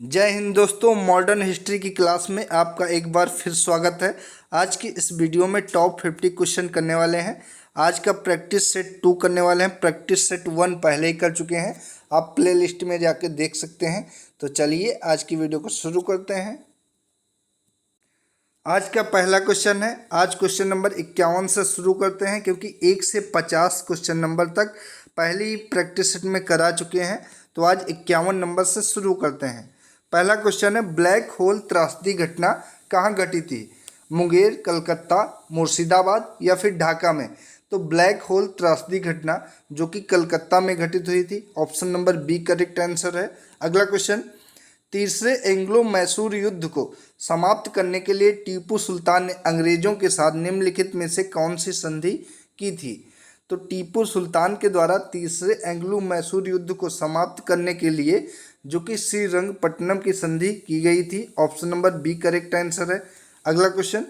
जय हिंद दोस्तों, modern history की क्लास में आपका एक बार फिर स्वागत है। आज की इस वीडियो में टॉप 50 क्वेश्चन करने वाले हैं। आज का प्रैक्टिस सेट 2 करने वाले हैं। प्रैक्टिस सेट 1 पहले ही कर चुके हैं, आप प्ले लिस्ट में जाके देख सकते हैं। तो चलिए आज की वीडियो को शुरू करते हैं। आज का पहला क्वेश्चन है। आज क्वेश्चन नंबर 51 से शुरू करते हैं, क्योंकि 1 से 50 क्वेश्चन नंबर तक पहले ही प्रैक्टिस सेट में करा चुके हैं। तो आज 51 नंबर से शुरू करते हैं। पहला क्वेश्चन है, ब्लैक होल त्रासदी घटना कहाँ घटी थी? मुंगेर, कलकत्ता, मुर्शिदाबाद या फिर ढाका में? तो ब्लैक होल त्रासदी घटना जो कि कलकत्ता में घटित हुई थी। Option number B correct answer है। अगला क्वेश्चन, तीसरे एंग्लो मैसूर युद्ध को समाप्त करने के लिए टीपू सुल्तान ने अंग्रेजों के साथ निम्नलिखित में से कौन सी संधि की थी? तो टीपू सुल्तान के द्वारा तीसरे एंग्लो मैसूर युद्ध को समाप्त करने के लिए जो कि श्रीरंगपट्टनम की संधि की गई थी। Option number B correct answer है। अगला क्वेश्चन,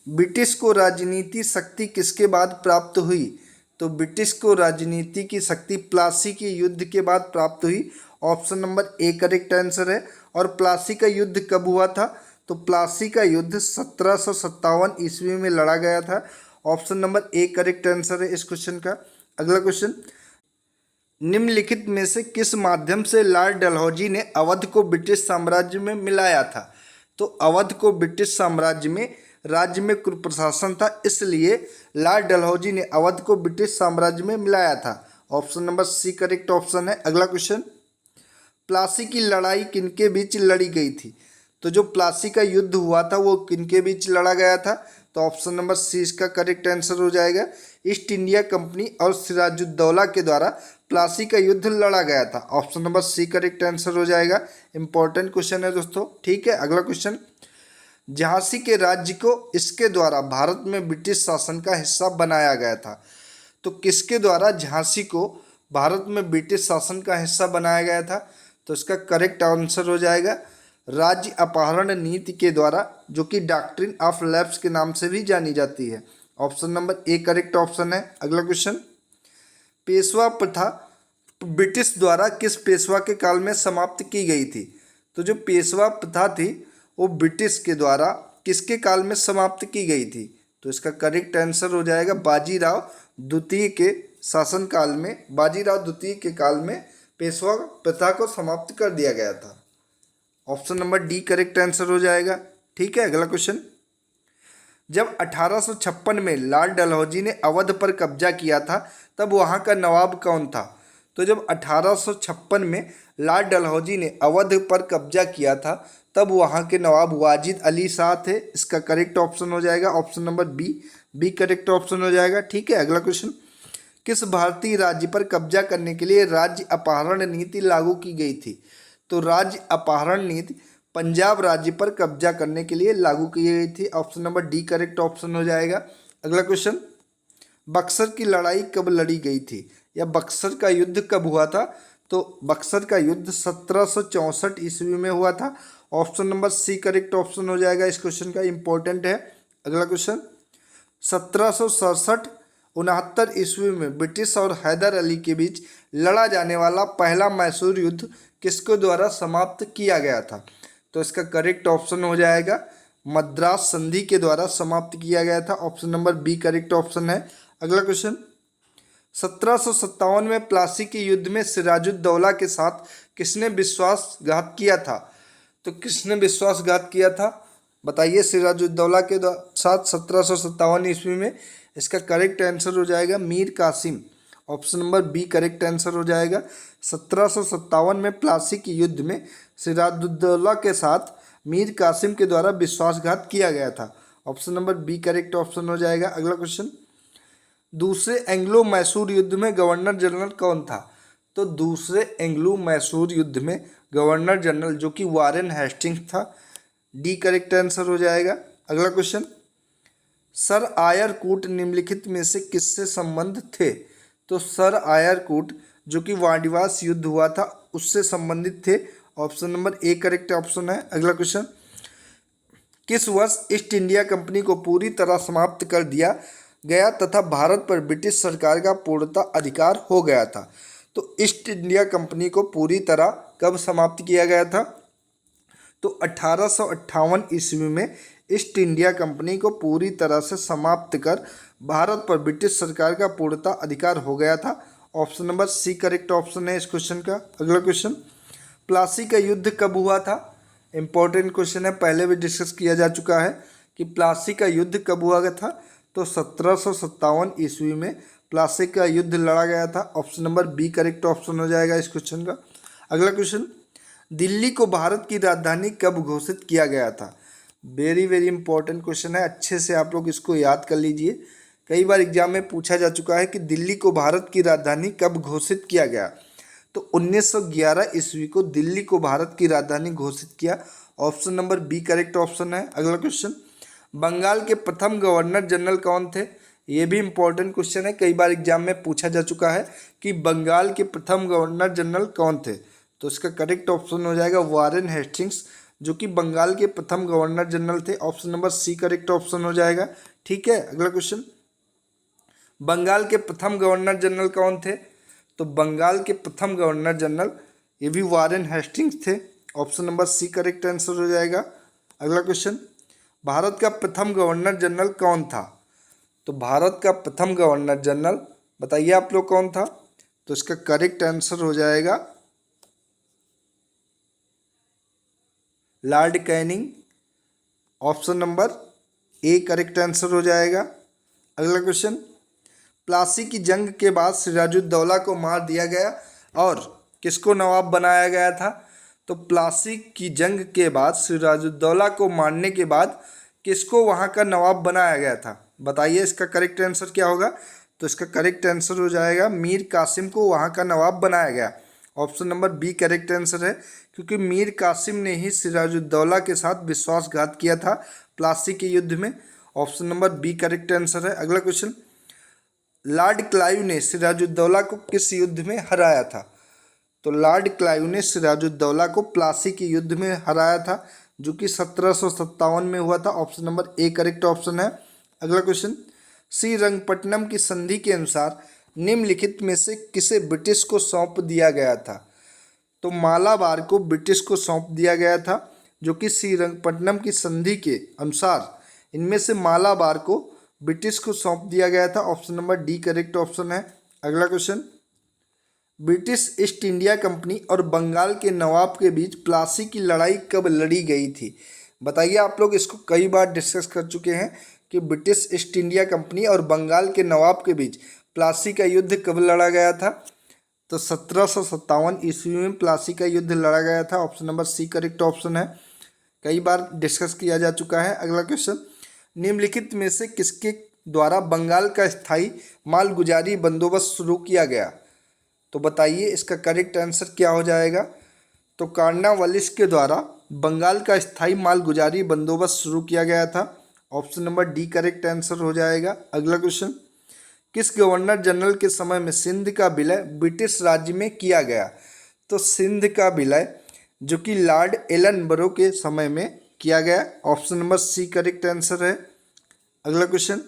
ब्रिटिश को राजनीति शक्ति किसके बाद प्राप्त हुई? तो ब्रिटिश को राजनीति की शक्ति प्लासी के युद्ध के बाद प्राप्त हुई। Option number A correct answer है। और प्लासी का युद्ध कब हुआ था? तो प्लासी का युद्ध 1757 ईस्वी में लड़ा गया था। Option number A correct answer है इस क्वेश्चन का। अगला क्वेश्चन, निम्नलिखित में से किस माध्यम से लॉर्ड डलहौजी ने अवध को ब्रिटिश साम्राज्य में मिलाया था? तो अवध को ब्रिटिश साम्राज्य में राज्य में कुप्रशासन था, इसलिए लॉर्ड डलहौजी ने अवध को ब्रिटिश साम्राज्य में मिलाया था। Option number C correct option है। अगला क्वेश्चन, प्लासी की लड़ाई किनके बीच लड़ी गई थी? तो जो प्लासी का युद्ध हुआ था वो किनके बीच लड़ा गया था? तो ऑप्शन नंबर सी इसका करेक्ट आंसर हो जाएगा। ईस्ट इंडिया कंपनी और सिराजुद्दौला के द्वारा प्लासी का युद्ध लड़ा गया था। Option number C correct answer हो जाएगा। इंपॉर्टेंट क्वेश्चन है दोस्तों, ठीक है। अगला क्वेश्चन, झांसी के राज्य को इसके द्वारा भारत में ब्रिटिश शासन का हिस्सा बनाया गया था। तो किसके द्वारा झांसी को भारत में ब्रिटिश शासन का हिस्सा बनाया गया था? तो इसका करेक्ट आंसर हो जाएगा राज्य अपहरण नीति के द्वारा, जो कि डॉक्ट्रिन ऑफ लैप्स के नाम से भी जानी जाती है। Option number A correct option है। अगला क्वेश्चन, पेशवा प्रथा ब्रिटिश द्वारा किस पेशवा के काल में समाप्त की गई थी? तो जो पेशवा प्रथा थी वो ब्रिटिश के द्वारा किसके काल में समाप्त की गई थी? तो इसका करेक्ट आंसर हो जाएगा बाजीराव द्वितीय के शासनकाल में। बाजीराव द्वितीय के काल में पेशवा प्रथा को समाप्त कर दिया गया था। Option number D correct answer हो जाएगा, ठीक है। अगला क्वेश्चन, जब 1856 में लॉर्ड डलहौजी ने अवध पर कब्जा किया था तब वहाँ का नवाब कौन था? तो जब 1856 में लॉर्ड डलहौजी ने अवध पर कब्जा किया था तब वहाँ के नवाब वाजिद अली शाह थे। इसका करेक्ट ऑप्शन हो जाएगा option number B correct option हो जाएगा, ठीक है। अगला क्वेश्चन, किस भारतीय राज्य पर कब्जा करने के लिए राज्य अपहरण नीति लागू की गई थी? तो राज्य अपहरण नीति पंजाब राज्य पर कब्जा करने के लिए लागू की गई थी। Option number D correct option हो जाएगा। अगला क्वेश्चन, बक्सर की लड़ाई कब लड़ी गई थी या बक्सर का युद्ध कब हुआ था? तो बक्सर का युद्ध 1764 ईस्वी में हुआ था। Option number C correct option हो जाएगा इस क्वेश्चन का, इंपॉर्टेंट है। अगला क्वेश्चन, 1767-69 ईस्वी में ब्रिटिश और हैदर अली के बीच लड़ा जाने वाला पहला मैसूर युद्ध किसके द्वारा समाप्त किया गया था? तो इसका करेक्ट ऑप्शन हो जाएगा मद्रास संधि के द्वारा समाप्त किया गया था। Option number B correct option है। अगला क्वेश्चन, 1757 में प्लासी के युद्ध में सिराजुद्दौला के साथ किसने विश्वासघात किया था? तो किसने विश्वासघात किया था बताइए सिराजुद्दौला के साथ 1757 ईस्वी में? इसका करेक्ट आंसर हो जाएगा Mir Qasim. Option number B correct answer हो जाएगा। 1757 में प्लासी के युद्ध में सिराजुद्दौला के साथ मीर कासिम के द्वारा विश्वासघात किया गया था। Option number B correct option हो जाएगा। अगला क्वेश्चन, दूसरे एंग्लो मैसूर युद्ध में गवर्नर जनरल कौन था? तो दूसरे एंग्लो मैसूर युद्ध में गवर्नर जनरल जो कि वारेन हेस्टिंग्स था। डी करेक्ट आंसर हो जाएगा। अगला क्वेश्चन, सर आयरकूट निम्नलिखित में से किससे संबंध थे? तो सर आयरकूट जो कि वाडिवास युद्ध हुआ था उससे संबंधित थे। Option number A correct option है। अगला क्वेश्चन, किस वर्ष ईस्ट इंडिया कंपनी को पूरी तरह समाप्त कर दिया गया तथा भारत पर ब्रिटिश सरकार का पूर्णतः अधिकार हो गया था? तो ईस्ट इंडिया कंपनी को पूरी तरह कब समाप्त किया गया था? तो 1858 ईस्वी में ईस्ट इंडिया कंपनी को पूरी तरह से समाप्त कर भारत पर ब्रिटिश सरकार का पूर्णतः अधिकार हो गया था। Option number C correct option है इस क्वेश्चन का। अगला क्वेश्चन, प्लासी का युद्ध कब हुआ था? इंपॉर्टेंट क्वेश्चन है, पहले भी डिस्कस किया जा चुका है कि प्लासी का युद्ध कब हुआ था। तो 1757 ईस्वी में प्लासी का युद्ध लड़ा गया था। Option number B correct option हो जाएगा इस क्वेश्चन का। अगला क्वेश्चन, दिल्ली को भारत की राजधानी कब घोषित किया गया था? वेरी वेरी इंपॉर्टेंट क्वेश्चन है, अच्छे से आप लोग इसको याद कर लीजिए। कई बार एग्जाम में पूछा जा चुका है कि दिल्ली को भारत की राजधानी कब घोषित किया गया। तो 1911 ईस्वी को दिल्ली को भारत की राजधानी घोषित किया। Option number B correct option है। अगला क्वेश्चन, बंगाल के प्रथम गवर्नर जनरल कौन थे? ये भी इंपॉर्टेंट क्वेश्चन है, कई बार एग्जाम में पूछा जा चुका है कि बंगाल के प्रथम गवर्नर जनरल कौन थे। तो इसका करेक्ट ऑप्शन हो जाएगा वारेन हेस्टिंग्स, जो कि बंगाल के प्रथम गवर्नर जनरल थे। Option number C correct option हो जाएगा। ठीक है, अगला क्वेश्चन, बंगाल के प्रथम गवर्नर जनरल कौन थे? तो बंगाल के प्रथम गवर्नर जनरल ये भी वारेन हेस्टिंग्स थे। Option number C correct answer हो जाएगा। अगला क्वेश्चन, भारत का प्रथम गवर्नर जनरल कौन था? तो भारत का प्रथम गवर्नर जनरल बताइए आप लोग कौन था? तो इसका करेक्ट आंसर हो जाएगा Lord Canning. Option number A correct answer हो जाएगा। अगला क्वेश्चन, प्लासी की जंग के बाद सिराजुद्दौला को मार दिया गया और किसको नवाब बनाया गया था? तो प्लासी की जंग के बाद सिराजुद्दौला को मारने के बाद किसको वहाँ का नवाब बनाया गया था? बताइए इसका करेक्ट आंसर क्या होगा? तो इसका करेक्ट आंसर हो जाएगा मीर कासिम को वहाँ का नवाब बनाया गया। Option number B correct answer है, क्योंकि मीर कासिम ने ही सिराजुद्दौला के साथ विश्वासघात किया था प्लासी के युद्ध में। Option number B correct answer है। अगला क्वेश्चन, लॉर्ड क्लाइव ने सिराजुद्दौला को किस युद्ध में हराया था? तो लॉर्ड क्लाइव ने सिराजुद्दौला को प्लासी के युद्ध में हराया था, जो कि 1757 में हुआ था। Option number A correct option है। अगला क्वेश्चन, श्रीरंगपट्टनम की संधि के अनुसार निम्नलिखित में से किसे ब्रिटिश को सौंप दिया गया था? तो मालाबार को ब्रिटिश को सौंप दिया गया था, जो कि श्रीरंगपट्टनम की संधि के अनुसार इनमें से मालाबार को ब्रिटिश को सौंप दिया गया था। Option number D correct option है। अगला question, British east India company और बंगाल के नवाब के बीच प्लासी की लड़ाई कब लड़ी गई थी? बताइए आप लोग, इसको कई बार डिस्कस कर चुके हैं कि ब्रिटिश ईस्ट इंडिया कंपनी और बंगाल के नवाब के बीच प्लासी का युद्ध कब लड़ा गया था? तो 1757 ईस्वी में प्लासी का युद्ध लड़ा गया था। Option number C correct option है, कई बार डिस्कस किया जा चुका है। अगला क्वेश्चन, निम्नलिखित में से किसके द्वारा बंगाल का स्थायी मालगुजारी बंदोबस्त शुरू किया गया? तो बताइए इसका करेक्ट आंसर क्या हो जाएगा? तो कॉर्नवालिस के द्वारा बंगाल का स्थायी मालगुजारी बंदोबस्त शुरू किया गया था। Option number D correct answer हो जाएगा। अगला क्वेश्चन, किस गवर्नर जनरल के समय में सिंध का विलय ब्रिटिश राज्य में किया गया? तो सिंध का विलय जो कि लॉर्ड एलनबरो के समय में किया गया। Option number C correct answer है। अगला क्वेश्चन,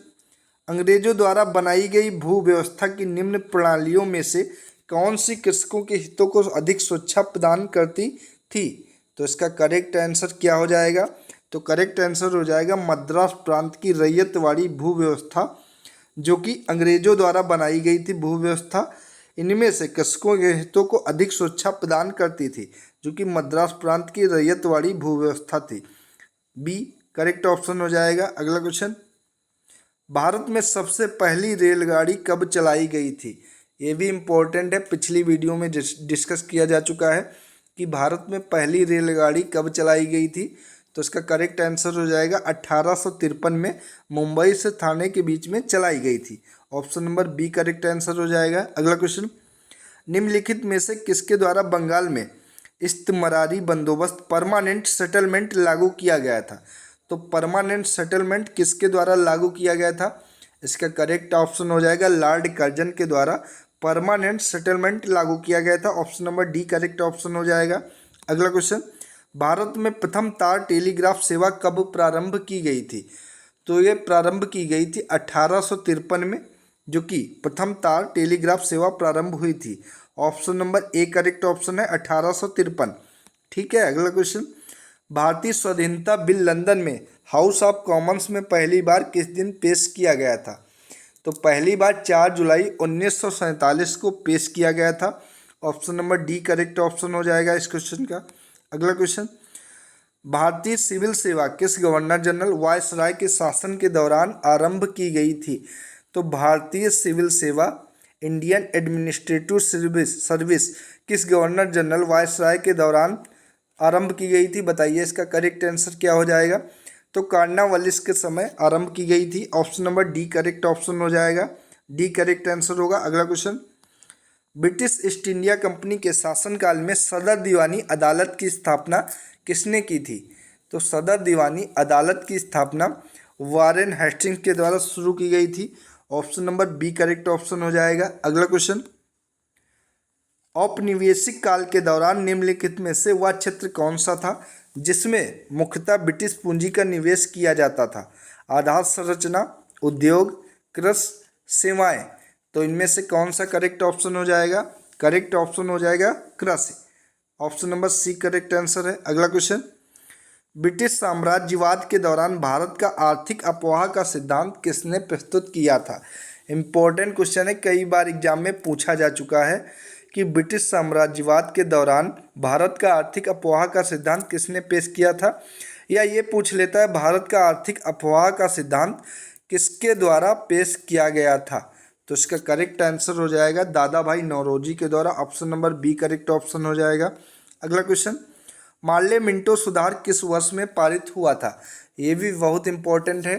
अंग्रेजों द्वारा बनाई गई भू व्यवस्था की निम्न प्रणालियों में से कौन सी कृषकों के हितों को अधिक सुरक्षा प्रदान करती थी? तो इसका करेक्ट आंसर क्या हो जाएगा? तो करेक्ट आंसर हो जाएगा मद्रास प्रांत की रैयतवाड़ी भू व्यवस्था, जो कि अंग्रेजों द्वारा बनाई गई थी भू व्यवस्था। इनमें से कृषकों के हितों को अधिक सुरक्षा प्रदान करती थी, जो कि मद्रास प्रांत की रैयतवाड़ी भू व्यवस्था थी। बी करेक्ट ऑप्शन हो जाएगा। अगला क्वेश्चन, भारत में सबसे पहली रेलगाड़ी कब चलाई गई थी? ये भी इम्पोर्टेंट है, पिछली वीडियो में डिस्कस किया जा चुका है कि भारत में पहली रेलगाड़ी कब चलाई गई थी। तो इसका करेक्ट आंसर हो जाएगा 1853 में मुंबई से थाने के बीच में चलाई गई थी। Option number B correct answer हो जाएगा। अगला क्वेश्चन, निम्नलिखित में से किसके द्वारा बंगाल में इस्तिमरारी बंदोबस्त परमानेंट सेटलमेंट लागू किया गया था? तो परमानेंट सेटलमेंट किसके द्वारा लागू किया गया था? इसका करेक्ट ऑप्शन हो जाएगा लॉर्ड कर्जन के द्वारा परमानेंट सेटलमेंट लागू किया गया था। Option number D correct option हो जाएगा। अगला क्वेश्चन, भारत में प्रथम तार टेलीग्राफ सेवा कब प्रारंभ की गई थी? तो ये प्रारंभ की गई थी 1853 में, जो कि प्रथम तार टेलीग्राफ सेवा प्रारंभ हुई थी। Option number A correct option है 1853। ठीक है, अगला क्वेश्चन, भारतीय स्वाधीनता बिल लंदन में हाउस ऑफ कॉमन्स में पहली बार किस दिन पेश किया गया था? तो पहली बार 4 जुलाई 1947 को पेश किया गया था। Option number D correct option हो जाएगा इस क्वेश्चन का। अगला क्वेश्चन, भारतीय सिविल सेवा किस गवर्नर जनरल वायसराय के शासन के दौरान आरंभ की गई थी? तो भारतीय सिविल सेवा इंडियन एडमिनिस्ट्रेटिव सर्विस किस गवर्नर जनरल वायसराय के दौरान आरंभ की गई थी? बताइए इसका करेक्ट आंसर क्या हो जाएगा? तो कॉर्नवालिस के समय आरंभ की गई थी। Option number D correct option हो जाएगा। डी करेक्ट आंसर होगा। अगला question, British east India company के शासनकाल में सदर दीवानी अदालत की स्थापना किसने की थी? तो सदर दीवानी अदालत की स्थापना वारेन हेस्टिंग्स के द्वारा शुरू की गई थी। Option number B correct option हो जाएगा। अगला क्वेश्चन, औपनिवेशिक काल के दौरान निम्नलिखित में से वह क्षेत्र कौन सा था जिसमें मुख्यतः ब्रिटिश पूंजी का निवेश किया जाता था? आधार संरचना, उद्योग, कृषि, सेवाएं। तो इनमें से कौन सा करेक्ट ऑप्शन हो जाएगा? करेक्ट ऑप्शन हो जाएगा कृषि। Option number C correct answer है। अगला क्वेश्चन, ब्रिटिश साम्राज्यवाद के दौरान भारत का आर्थिक अफवाह का सिद्धांत किसने प्रस्तुत किया था? इंपॉर्टेंट क्वेश्चन है, कई बार एग्जाम में पूछा जा चुका है कि ब्रिटिश साम्राज्यवाद के दौरान भारत का आर्थिक अफवाह का सिद्धांत किसने पेश किया था, या ये पूछ लेता है भारत का आर्थिक अफवाह का सिद्धांत किसके द्वारा पेश किया गया था? तो इसका करेक्ट आंसर हो जाएगा दादा भाई नौरोजी के द्वारा। Option number B correct option हो जाएगा। अगला क्वेश्चन, मार्ले मिंटो सुधार किस वर्ष में पारित हुआ था? ये भी बहुत इंपॉर्टेंट है।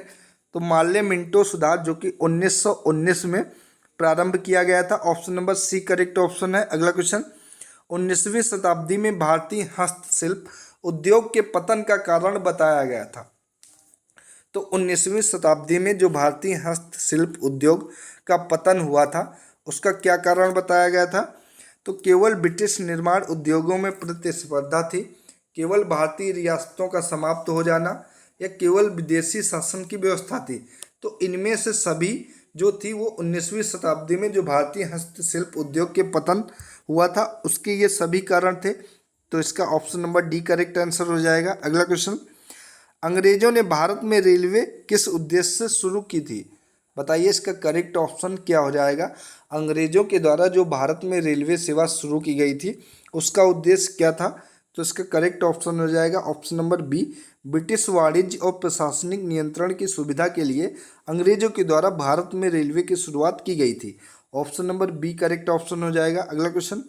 तो मार्ले मिंटो सुधार जो कि 1919 में प्रारंभ किया गया था। Option number C correct option है। अगला क्वेश्चन, 19वीं शताब्दी में भारतीय हस्तशिल्प उद्योग के पतन का कारण बताया गया था। तो 19वीं शताब्दी में जो भारतीय हस्तशिल्प उद्योग का पतन हुआ था उसका क्या कारण बताया गया था? तो केवल ब्रिटिश निर्माण उद्योगों में प्रतिस्पर्धा थी, केवल भारतीय रियासतों का समाप्त हो जाना, या केवल विदेशी शासन की व्यवस्था थी। तो इनमें से सभी जो थी वो 19वीं शताब्दी में जो भारतीय हस्तशिल्प उद्योग के पतन हुआ था उसके ये सभी कारण थे। तो इसका option number D correct answer हो जाएगा। अगला क्वेश्चन, अंग्रेजों ने भारत में रेलवे किस उद्देश्य से शुरू की थी? बताइए इसका करेक्ट ऑप्शन क्या हो जाएगा? अंग्रेजों के द्वारा जो भारत में रेलवे सेवा शुरू की गई थी उसका उद्देश्य क्या था? तो इसका करेक्ट ऑप्शन हो जाएगा ऑप्शन नंबर बी, ब्रिटिश वाणिज्य और प्रशासनिक नियंत्रण की सुविधा के लिए अंग्रेजों के द्वारा भारत में रेलवे की शुरुआत की गई थी। Option number B correct option हो जाएगा। अगला क्वेश्चन,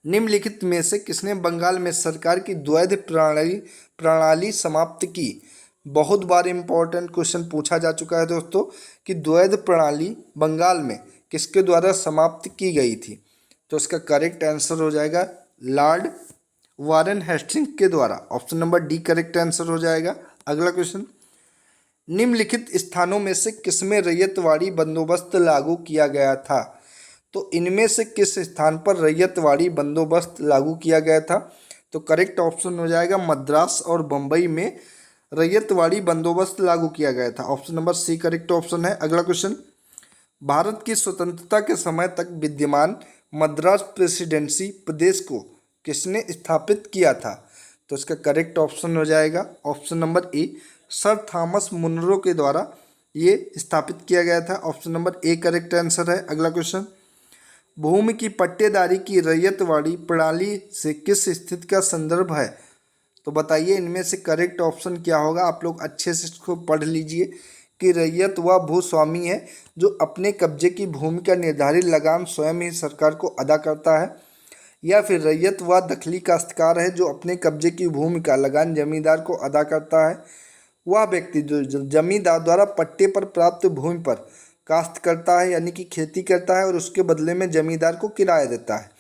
निम्नलिखित में से किसने बंगाल में सरकार की द्वैध प्रणाली समाप्त की? बहुत बार इंपॉर्टेंट क्वेश्चन पूछा जा चुका है दोस्तों कि द्वैध प्रणाली बंगाल में किसके द्वारा समाप्त की गई थी? तो इसका करेक्ट आंसर हो जाएगा लॉर्ड वारेन हेस्टिंग्स के द्वारा। Option number D correct answer हो जाएगा। अगला क्वेश्चन, निम्नलिखित स्थानों में से किसमें रैयतवाड़ी बंदोबस्त लागू किया गया था? तो इनमें से किस स्थान पर रैयतवाड़ी बंदोबस्त लागू किया गया था? तो करेक्ट ऑप्शन हो जाएगा मद्रास और बम्बई में रैयतवाड़ी बंदोबस्त लागू किया गया था। Option number C correct option है। अगला क्वेश्चन, भारत की स्वतंत्रता के समय तक विद्यमान मद्रास प्रेसिडेंसी प्रदेश को किसने स्थापित किया था? तो इसका करेक्ट ऑप्शन हो जाएगा option number A, Sir Thomas Munro के द्वारा ये स्थापित किया गया था। Option number A correct answer है। अगला क्वेश्चन, भूमि की पट्टेदारी की रैयतवाड़ी प्रणाली से किस स्थिति का संदर्भ है? तो बताइए इनमें से करेक्ट ऑप्शन क्या होगा? आप लोग अच्छे से इसको पढ़ लीजिए कि रैयत वह भूस्वामी है जो अपने कब्जे की भूमि का निर्धारित लगान स्वयं ही सरकार को अदा करता है, या फिर रैयत वह दखली काश्तकार है जो अपने कब्जे की भूमि का लगान जमींदार को अदा करता है। वह व्यक्ति जो जमींदार द्वारा पट्टे पर प्राप्त भूमि पर काश्त करता है यानी कि खेती करता है और उसके बदले में जमींदार को किराया देता है,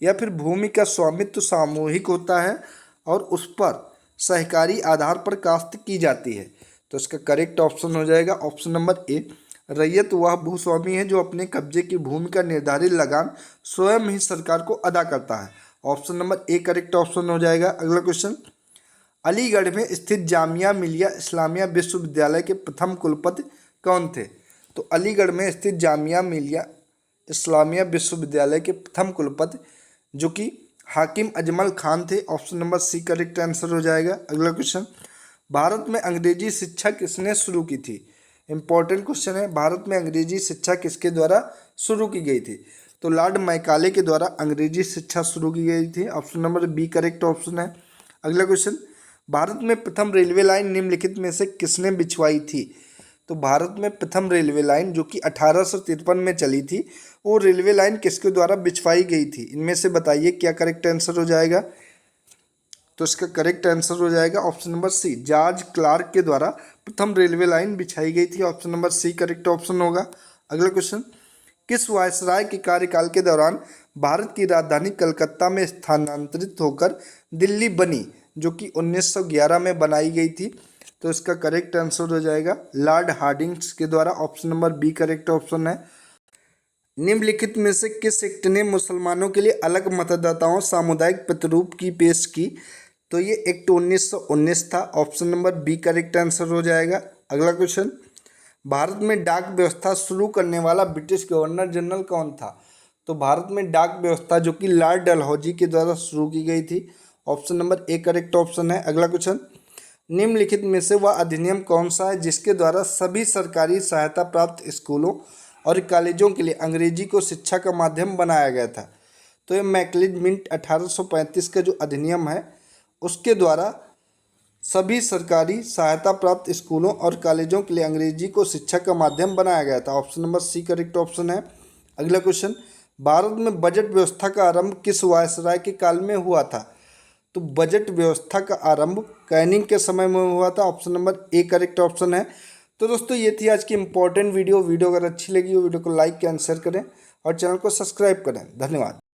या फिर भूमि का स्वामित्व सामूहिक होता है और उस पर सहकारी आधार पर काश्त की जाती है। तो इसका करेक्ट ऑप्शन हो जाएगा ऑप्शन नंबर ए, रैयत वह भूस्वामी है जो अपने कब्जे की भूमि का निर्धारित लगान स्वयं ही सरकार को अदा करता है। Option number A correct option हो जाएगा। अगला क्वेश्चन, अलीगढ़ में स्थित जामिया मिलिया इस्लामिया विश्वविद्यालय के प्रथम कुलपति कौन थे? तो अलीगढ़ में स्थित जामिया मिलिया इस्लामिया विश्वविद्यालय के प्रथम कुलपति जो कि हाकिम अजमल खान थे। Option number C correct answer हो जाएगा। अगला क्वेश्चन, भारत में अंग्रेजी शिक्षा किसने शुरू की थी? इंपॉर्टेंट क्वेश्चन है। भारत में अंग्रेजी शिक्षा किसके द्वारा शुरू की गई थी? तो लॉर्ड मैकाले के द्वारा अंग्रेजी शिक्षा शुरू की गई थी। Option number B correct option है। अगला क्वेश्चन, भारत में प्रथम रेलवे लाइन निम्नलिखित में से किसने बिछवाई थी? तो भारत में प्रथम रेलवे लाइन जो कि 1853 में चली थी, वो रेलवे लाइन किसके द्वारा बिछवाई गई थी? इनमें से बताइए क्या करेक्ट आंसर हो जाएगा? तो इसका करेक्ट आंसर हो जाएगा option number C, George Clark के द्वारा प्रथम रेलवे लाइन बिछाई गई थी। Option number C correct option होगा। अगला क्वेश्चन, किस वायसराय के कार्यकाल के दौरान भारत की राजधानी कलकत्ता में स्थानांतरित होकर दिल्ली बनी, जो कि 1911 में बनाई गई थी? तो इसका करेक्ट आंसर हो जाएगा लॉर्ड हार्डिंग्स के द्वारा। Option number B correct option है। निम्नलिखित में से किस एक्ट ने मुसलमानों के लिए अलग मतदाताओं सामुदायिक प्रतिरूप की पेश की? तो ये एक्ट 1919 था। Option number B correct answer हो जाएगा। अगला क्वेश्चन, भारत में डाक व्यवस्था शुरू करने वाला ब्रिटिश गवर्नर जनरल कौन था? तो भारत में डाक व्यवस्था जो कि लॉर्ड डलहौजी के द्वारा शुरू की गई थी। Option number A correct option है। अगला क्वेश्चन, निम्नलिखित में से वह अधिनियम कौन सा है जिसके द्वारा सभी सरकारी सहायता प्राप्त स्कूलों और कॉलेजों के लिए अंग्रेजी को शिक्षा का माध्यम बनाया गया था? तो ये मैकलिज मिंट 1835 का जो अधिनियम है उसके द्वारा सभी सरकारी सहायता प्राप्त स्कूलों और कॉलेजों के लिए अंग्रेजी को शिक्षा का माध्यम बनाया गया था। Option number C correct option है। अगला क्वेश्चन, भारत में बजट व्यवस्था का आरंभ किस वायसराय के काल में हुआ था? तो बजट व्यवस्था का आरंभ कैनिंग के समय में हुआ था। Option number A correct option है। तो दोस्तों ये थी आज की इंपॉर्टेंट वीडियो। अगर अच्छी लगी हो वीडियो को लाइक एंड शेयर करें और चैनल को सब्सक्राइब करें। धन्यवाद।